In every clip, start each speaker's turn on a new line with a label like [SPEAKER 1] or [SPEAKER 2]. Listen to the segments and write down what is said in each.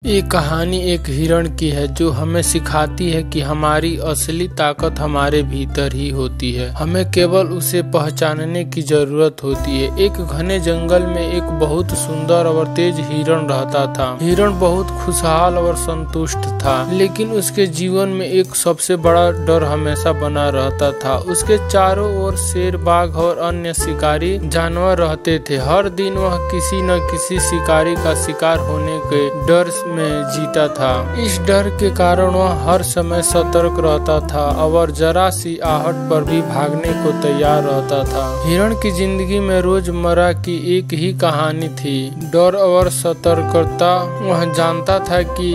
[SPEAKER 1] ये कहानी एक हिरण की है जो हमें सिखाती है कि हमारी असली ताकत हमारे भीतर ही होती है। हमें केवल उसे पहचानने की जरूरत होती है। एक घने जंगल में एक बहुत सुंदर और तेज हिरण रहता था। हिरण बहुत खुशहाल और संतुष्ट था, लेकिन उसके जीवन में एक सबसे बड़ा डर हमेशा बना रहता था। उसके चारों ओर शेर, बाघ और अन्य शिकारी जानवर रहते थे। हर दिन वह किसी न किसी शिकारी का शिकार होने के डर में जीता था। इस डर के कारण वह हर समय सतर्क रहता था और जरा सी आहट पर भी भागने को तैयार रहता था। हिरण की जिंदगी में रोजमर्रा की एक ही कहानी थी, डर और सतर्कता। वह जानता था कि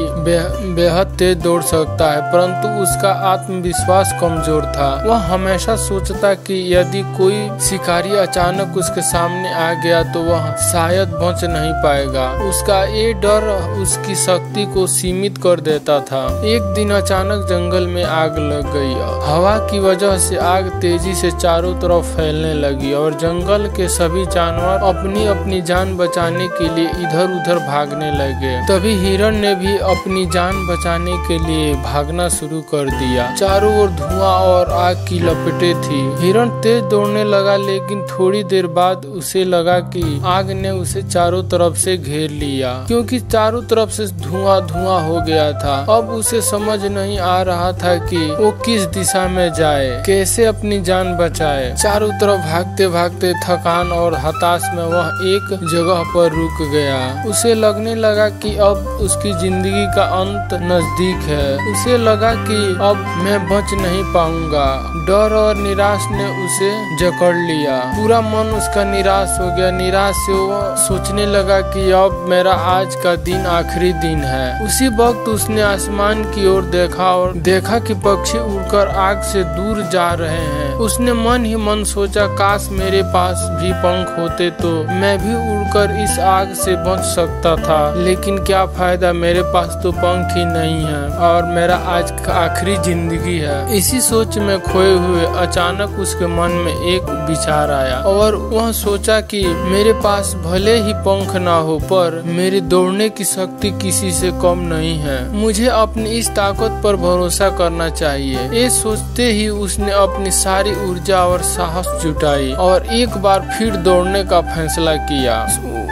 [SPEAKER 1] बेहद तेज दौड़ सकता है, परंतु उसका आत्मविश्वास कमजोर था। वह हमेशा सोचता कि यदि कोई शिकारी अचानक उसके सामने आ गया तो वह शायद बच नहीं पाएगा। उसका ये डर उसकी शक्ति को सीमित कर देता था। एक दिन अचानक जंगल में आग लग गई। हवा की वजह से आग तेजी से चारों तरफ फैलने लगी और जंगल के सभी जानवर अपनी अपनी जान बचाने के लिए इधर उधर भागने लगे। तभी हिरण ने भी अपनी जान बचाने के लिए भागना शुरू कर दिया। चारों ओर धुआं और आग की लपटें थी। हिरण तेज दौड़ने लगा, लेकिन थोड़ी देर बाद उसे लगा कि आग ने उसे चारों तरफ से घेर लिया, क्योंकि चारों तरफ से धुआं धुआं हो गया था। अब उसे समझ नहीं आ रहा था कि वो किस दिशा में जाए, कैसे अपनी जान बचाए। चारों तरफ भागते भागते थकान और हताश में वह एक जगह पर रुक गया। उसे लगने लगा कि अब उसकी जिंदगी का अंत नजदीक है। उसे लगा कि अब मैं बच नहीं पाऊंगा। डर और निराश ने उसे जकड़ लिया। पूरा मन उसका निराश हो गया। निराश से वो सोचने लगा कि अब मेरा आज का दिन आखिरी दिन है। उसी वक्त उसने आसमान की ओर देखा और देखा कि पक्षी उड़कर आग से दूर जा रहे हैं। उसने मन ही मन सोचा, काश मेरे पास भी पंख होते तो मैं भी उड़कर इस आग से बच सकता था। लेकिन क्या फायदा, मेरे पास तो पंख ही नहीं है और मेरा आज का आखिरी जिंदगी है। इसी सोच में खोए हुए अचानक उसके मन में एक विचार आया और वह सोचा कि मेरे पास भले ही पंख ना हो, पर मेरी दौड़ने की शक्ति किसी से कम नहीं है। मुझे अपनी इस ताकत पर भरोसा करना चाहिए। ये सोचते ही उसने अपनी सारी ऊर्जा और साहस जुटाई और एक बार फिर दौड़ने का फैसला किया।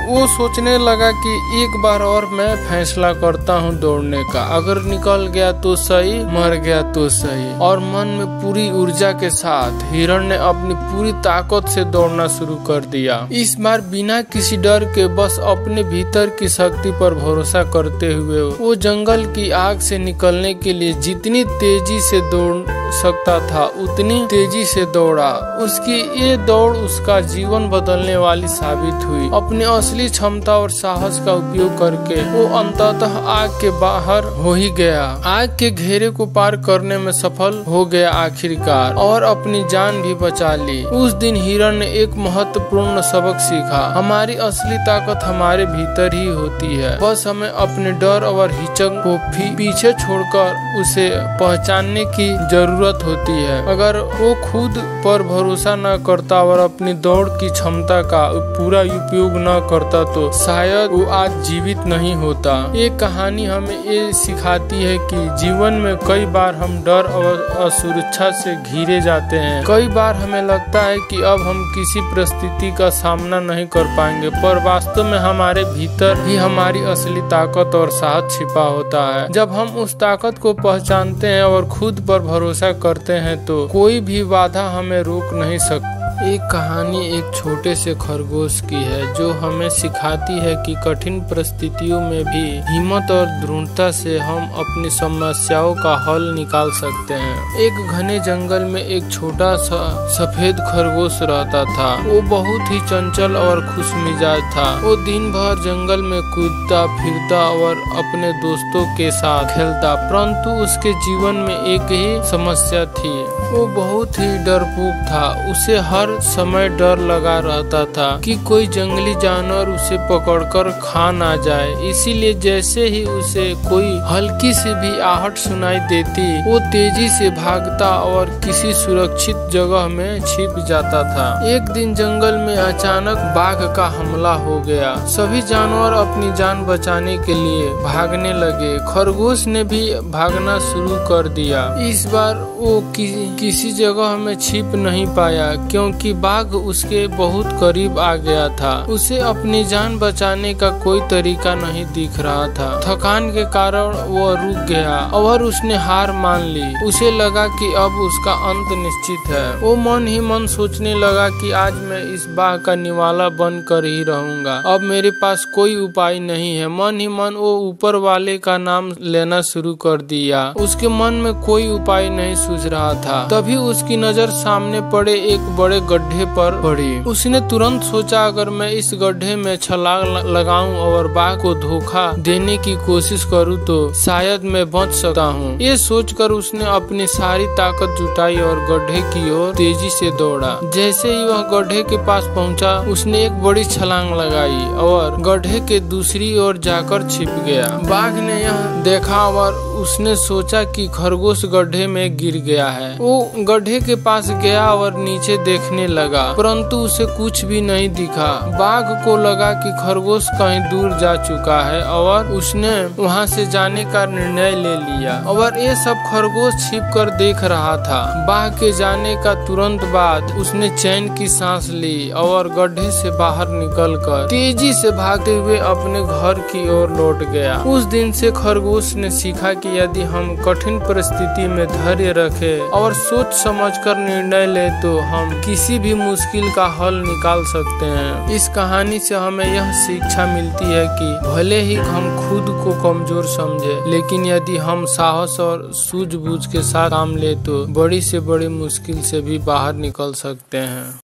[SPEAKER 1] वो सोचने लगा कि एक बार और मैं फैसला करता हूँ दौड़ने का। अगर निकल गया तो सही, मर गया तो सही। और मन में पूरी ऊर्जा के साथ हिरण ने अपनी पूरी ताकत से दौड़ना शुरू कर दिया। इस बार बिना किसी डर के बस अपने भीतर की शक्ति पर भरोसा करते हुए वो जंगल की आग से निकलने के लिए जितनी तेजी से दौड़ सकता था उतनी तेजी से दौड़ा। उसकी ये दौड़ उसका जीवन बदलने वाली साबित हुई। अपनी असली क्षमता और साहस का उपयोग करके वो अंततः आग के बाहर हो ही गया। आग के घेरे को पार करने में सफल हो गया आखिरकार, और अपनी जान भी बचा ली। उस दिन हिरण ने एक महत्वपूर्ण सबक सीखा। हमारी असली ताकत हमारे भीतर ही होती है। बस हमें अपने डर और हिचक को पीछे छोड़कर उसे पहचानने की जरूरत होती है। अगर वो खुद पर भरोसा न करता और अपनी दौड़ की क्षमता का पूरा उपयोग न करता तो शायद वो आज जीवित नहीं होता। ये कहानी हमें ये सिखाती है कि जीवन में कई बार हम डर और असुरक्षा से घिरे जाते हैं। कई बार हमें लगता है कि अब हम किसी परिस्थिति का सामना नहीं कर पाएंगे, पर वास्तव में हमारे भीतर ही हमारी असली ताकत और साहस छिपा होता है। जब हम उस ताकत को पहचानते हैं और खुद पर भरोसा करते हैं तो कोई भी बाधा हमें रोक नहीं सकता। एक कहानी एक छोटे से खरगोश की है जो हमें सिखाती है कि कठिन परिस्थितियों में भी हिम्मत और दृढ़ता से हम अपनी समस्याओं का हल निकाल सकते हैं। एक घने जंगल में एक छोटा सा सफेद खरगोश रहता था। वो बहुत ही चंचल और खुशमिजाज था। वो दिन भर जंगल में कूदता फिरता और अपने दोस्तों के साथ खेलता, परंतु उसके जीवन में एक ही समस्या थी। वो बहुत ही डरपोक था। उसे हर समय डर लगा रहता था कि कोई जंगली जानवर उसे पकड़कर खा ना जाए। इसीलिए जैसे ही उसे कोई हल्की सी भी आहट सुनाई देती, वो तेजी से भागता और किसी सुरक्षित जगह में छिप जाता था। एक दिन जंगल में अचानक बाघ का हमला हो गया। सभी जानवर अपनी जान बचाने के लिए भागने लगे। खरगोश ने भी भागना शुरू कर दिया। इस बार वो किसी जगह में छिप नहीं पाया क्योंकि बाघ उसके बहुत करीब आ गया था। उसे अपनी जान बचाने का कोई तरीका नहीं दिख रहा था। थकान के कारण वो रुक गया और उसने हार मान ली। उसे लगा कि अब उसका अंत निश्चित है। वो मन ही मन सोचने लगा कि आज मैं इस बाघ का निवाला बन कर ही रहूंगा। अब मेरे पास कोई उपाय नहीं है। मन ही मन वो ऊपर वाले का नाम लेना शुरू कर दिया। उसके मन में कोई उपाय नहीं सूझ रहा था। तभी उसकी नजर सामने पड़े एक बड़े गड्ढे पर पड़ी। उसने तुरंत सोचा अगर मैं इस गड्ढे में छलांग लगाऊं और बाघ को धोखा देने की कोशिश करूं तो शायद मैं बच सकता हूं। ये सोचकर उसने अपनी सारी ताकत जुटाई और गड्ढे की ओर तेजी से दौड़ा। जैसे ही वह गड्ढे के पास पहुंचा, उसने एक बड़ी छलांग लगाई और गड्ढे के दूसरी ओर जाकर छिप गया। बाघ ने यह देखा और उसने सोचा कि खरगोश गड्ढे में गिर गया है। वो गड्ढे के पास गया और नीचे देखने लगा, परंतु उसे कुछ भी नहीं दिखा। बाघ को लगा कि खरगोश कहीं दूर जा चुका है और उसने वहां से जाने का निर्णय ले लिया। और ये सब खरगोश छिप कर देख रहा था। बाघ के जाने का तुरंत बाद उसने चैन की सांस ली और गड्ढे से बाहर निकलकर तेजी से भागते हुए अपने घर की ओर लौट गया। उस दिन से खरगोश ने सीखा कि यदि हम कठिन परिस्थिति में धैर्य रखें और सोच समझकर निर्णय ले तो हम किसी भी मुश्किल का हल निकाल सकते हैं। इस कहानी से हमें यह शिक्षा मिलती है कि भले ही हम खुद को कमजोर समझे, लेकिन यदि हम साहस और सूझबूझ के साथ काम ले तो बड़ी से बड़ी मुश्किल से भी बाहर निकल सकते हैं।